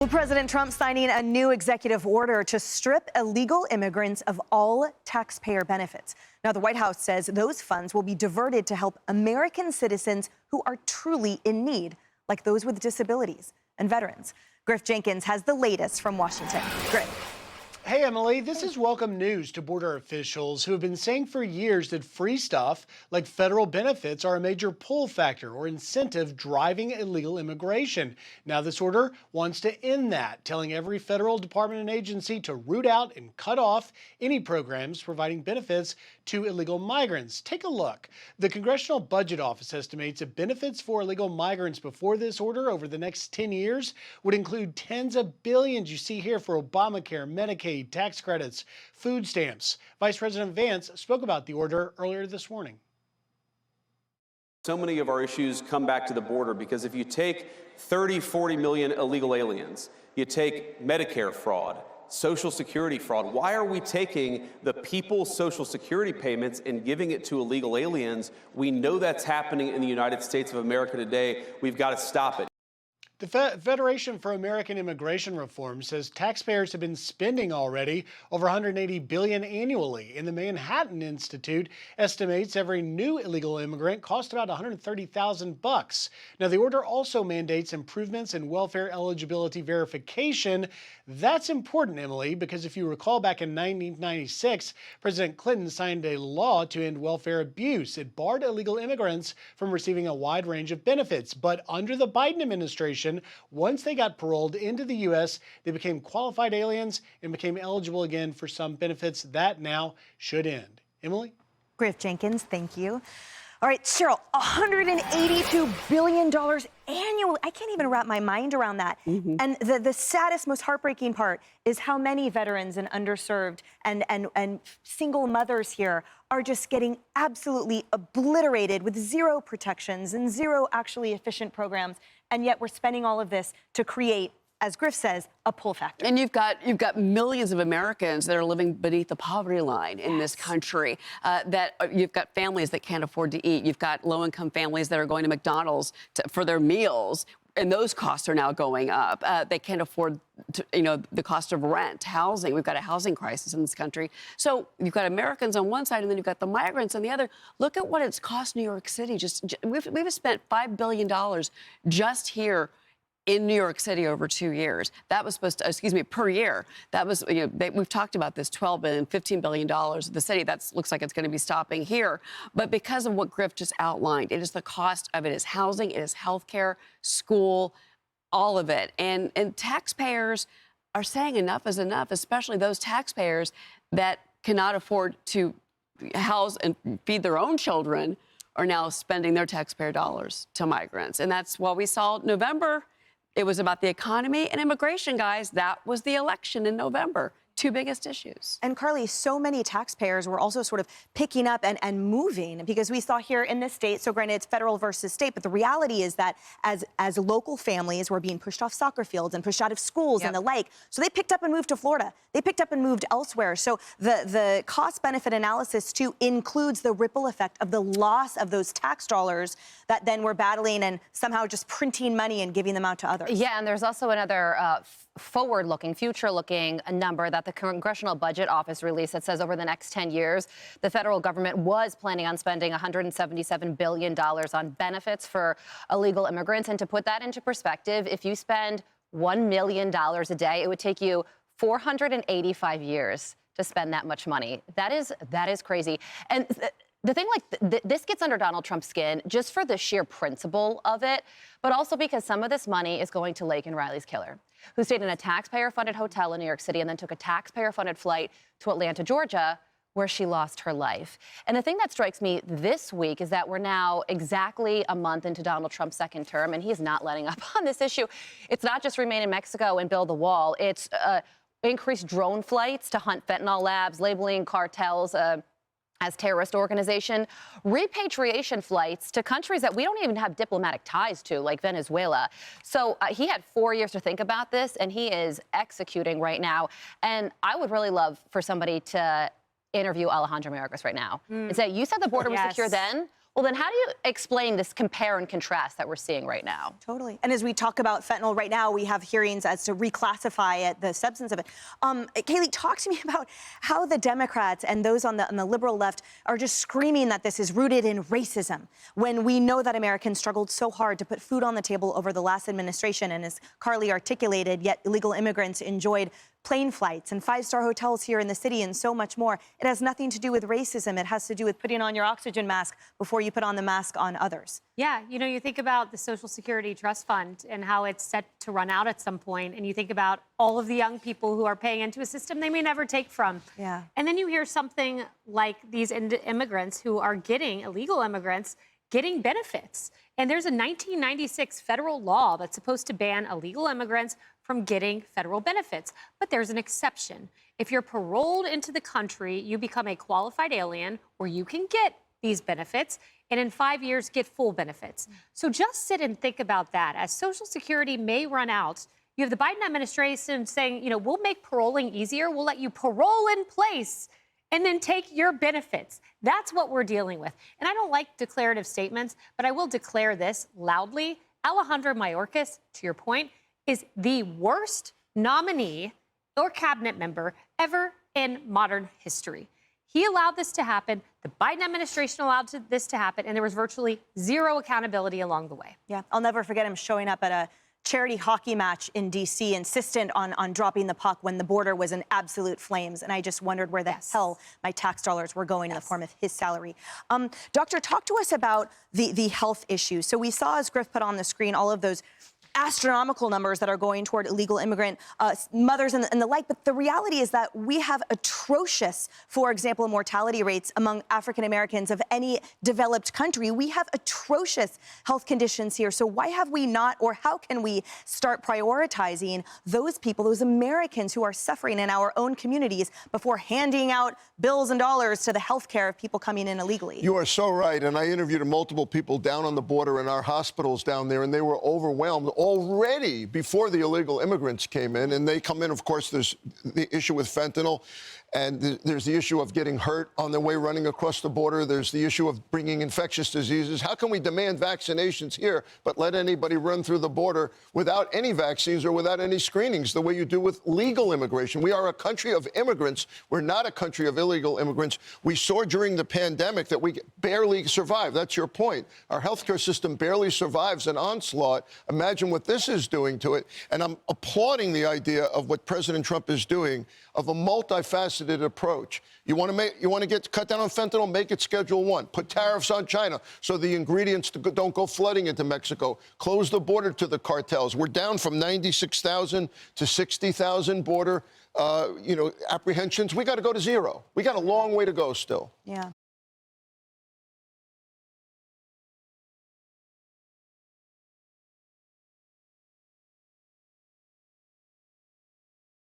Well, President Trump signing a new executive order to strip illegal immigrants of all taxpayer benefits. Now, the White House says those funds will be diverted to help American citizens who are truly in need, like those with disabilities and veterans. Griff Jenkins has the latest from Washington. Griff. Hey, Emily, this is welcome news to border officials who have been saying for years that free stuff like federal benefits are a major pull factor or incentive driving illegal immigration. Now, this order wants to end that, telling every federal department and agency to root out and cut off any programs providing benefits to illegal migrants. Take a look. The Congressional Budget Office estimates that benefits for illegal migrants before this order over the next 10 years would include tens of billions you see here for Obamacare, Medicaid, tax credits, food stamps. Vice President Vance spoke about the order earlier this morning. So many of our issues come back to the border because if you take 30, 40 million illegal aliens, you take Medicare fraud, Social Security fraud. Why are we taking the people's Social Security payments and giving it to illegal aliens? We know that's happening in the United States of America today. We've got to stop it. The Federation for American Immigration Reform says taxpayers have been spending already over $180 billion annually, and the Manhattan Institute estimates every new illegal immigrant costs about $130,000. Now, the order also mandates improvements in welfare eligibility verification. That's important, Emily, because if you recall back in 1996, President Clinton signed a law to end welfare abuse. It barred illegal immigrants from receiving a wide range of benefits, but under the Biden administration, once they got paroled into the U.S., they became qualified aliens and became eligible again for some benefits. That now should end. Emily? Griff Jenkins, thank you. All right, Cheryl, $182 billion annually. I can't even wrap my mind around that. And the saddest, most heartbreaking part is how many veterans and underserved and single mothers here are just getting absolutely obliterated with zero protections and zero actually efficient programs. And yet we're spending all of this to create, as Griff says, a pull factor. And you've got millions of Americans that are living beneath the poverty line in this country. You've got families that can't afford to eat. You've got low-income families that are going to McDonald's for their meals, and those costs are now going up. They can't afford the cost of rent, housing. We've got a housing crisis in this country. So you've got Americans on one side, and then you've got the migrants on the other. Look at what it's cost New York City. We've spent $5 billion just here in New York City over 2 years. That was supposed to, per year. That was, we've talked about this, $12 billion, $15 billion. The city, that looks like it's going to be stopping here. But because of what Griff just outlined, it is the cost of it is housing, it is healthcare, school, all of it. And taxpayers are saying enough is enough, especially those taxpayers that cannot afford to house and feed their own children are now spending their taxpayer dollars to migrants. And that's what we saw in November. It was about the economy and immigration, guys. That was the election in November. Two biggest issues. And Carly, so many taxpayers were also sort of picking up and moving, because we saw here in this state, so granted it's federal versus state, but the reality is that as local families were being pushed off soccer fields and pushed out of schools and the like, so they picked up and moved to Florida. They picked up and moved elsewhere. So the cost-benefit analysis too includes the ripple effect of the loss of those tax dollars that then we're battling and somehow just printing money and giving them out to others. Yeah, and there's also another forward-looking, future-looking number that the Congressional Budget Office released that says over the next 10 years, the federal government was planning on spending $177 billion on benefits for illegal immigrants. And to put that into perspective, if you spend $1 million a day, it would take you 485 years to spend that much money. That is crazy. And the thing, this gets under Donald Trump's skin just for the sheer principle of it, but also because some of this money is going to Laken Riley's killer, who stayed in a taxpayer-funded hotel in New York City and then took a taxpayer-funded flight to Atlanta, Georgia, where she lost her life. And the thing that strikes me this week is that we're now exactly a month into Donald Trump's second term, and he's not letting up on this issue. It's not just remain in Mexico and build the wall. It's increased drone flights to hunt fentanyl labs, labeling cartels as terrorist organization, repatriation flights to countries that we don't even have diplomatic ties to, like Venezuela. So he had 4 years to think about this, and he is executing right now. And I would really love for somebody to interview Alejandro Mayorkas right now and say, you said the border was secure then. Well, then how do you explain this compare and contrast that we're seeing right now? Totally. And as we talk about fentanyl right now, we have hearings as to reclassify it, the substance of it. Kaylee, talk to me about how the Democrats and those on the liberal left are just screaming that this is rooted in racism, when we know that Americans struggled so hard to put food on the table over the last administration. And as Carly articulated, yet illegal immigrants enjoyed plane flights and five-star hotels here in the city and so much more. It has nothing to do with racism. It has to do with putting on your oxygen mask before you put on the mask on others. Yeah, you know, you think about the Social Security Trust Fund and how it's set to run out at some point, and you think about all of the young people who are paying into a system they may never take from. Yeah. And then you hear something like these immigrants who are getting, illegal immigrants, getting benefits. And there's a 1996 federal law that's supposed to ban illegal immigrants from getting federal benefits. But there's an exception. If you're paroled into the country, you become a qualified alien where you can get these benefits and in 5 years get full benefits. So just sit and think about that. As Social Security may run out, you have the Biden administration saying, you know, we'll make paroling easier. We'll let you parole in place and then take your benefits. That's what we're dealing with. And I don't like declarative statements, but I will declare this loudly. Alejandro Mayorkas, to your point, is the worst nominee or cabinet member ever in modern history. He allowed this to happen. The Biden administration allowed this to happen, and there was virtually zero accountability along the way. Yeah, I'll never forget him showing up at a charity hockey match in D.C., insistent on dropping the puck when the border was in absolute flames. And I just wondered where the hell my tax dollars were going in the form of his salary. Doctor, talk to us about the health issues. So we saw, as Griff put on the screen, all of those astronomical numbers that are going toward illegal immigrant mothers and the like. But the reality is that we have atrocious, for example, mortality rates among African Americans of any developed country. We have atrocious health conditions here. So why have we not, or how can we start prioritizing those people, those Americans who are suffering in our own communities before handing out bills and dollars to the health care of people coming in illegally? You are so right. And I interviewed multiple people down on the border in our hospitals down there, and they were overwhelmed already before the illegal immigrants came in. And they come in, of course, there's the issue with fentanyl, and there's the issue of getting hurt on their way running across the border. There's the issue of bringing infectious diseases. How can we demand vaccinations here but let anybody run through the border without any vaccines or without any screenings, the way you do with legal immigration? We are a country of immigrants. We're not a country of illegal immigrants. We saw during the pandemic that we barely survived. That's your point. Our healthcare system barely survives an onslaught. Imagine what this is doing to it. And I'm applauding the idea of what President Trump is doing, of a multifaceted approach. You want to cut down on fentanyl, make it Schedule 1. Put tariffs on China so the ingredients don't go flooding into Mexico. Close the border to the cartels. We're down from 96,000 to 60,000 border apprehensions. We got to go to zero. We got a long way to go still. Yeah.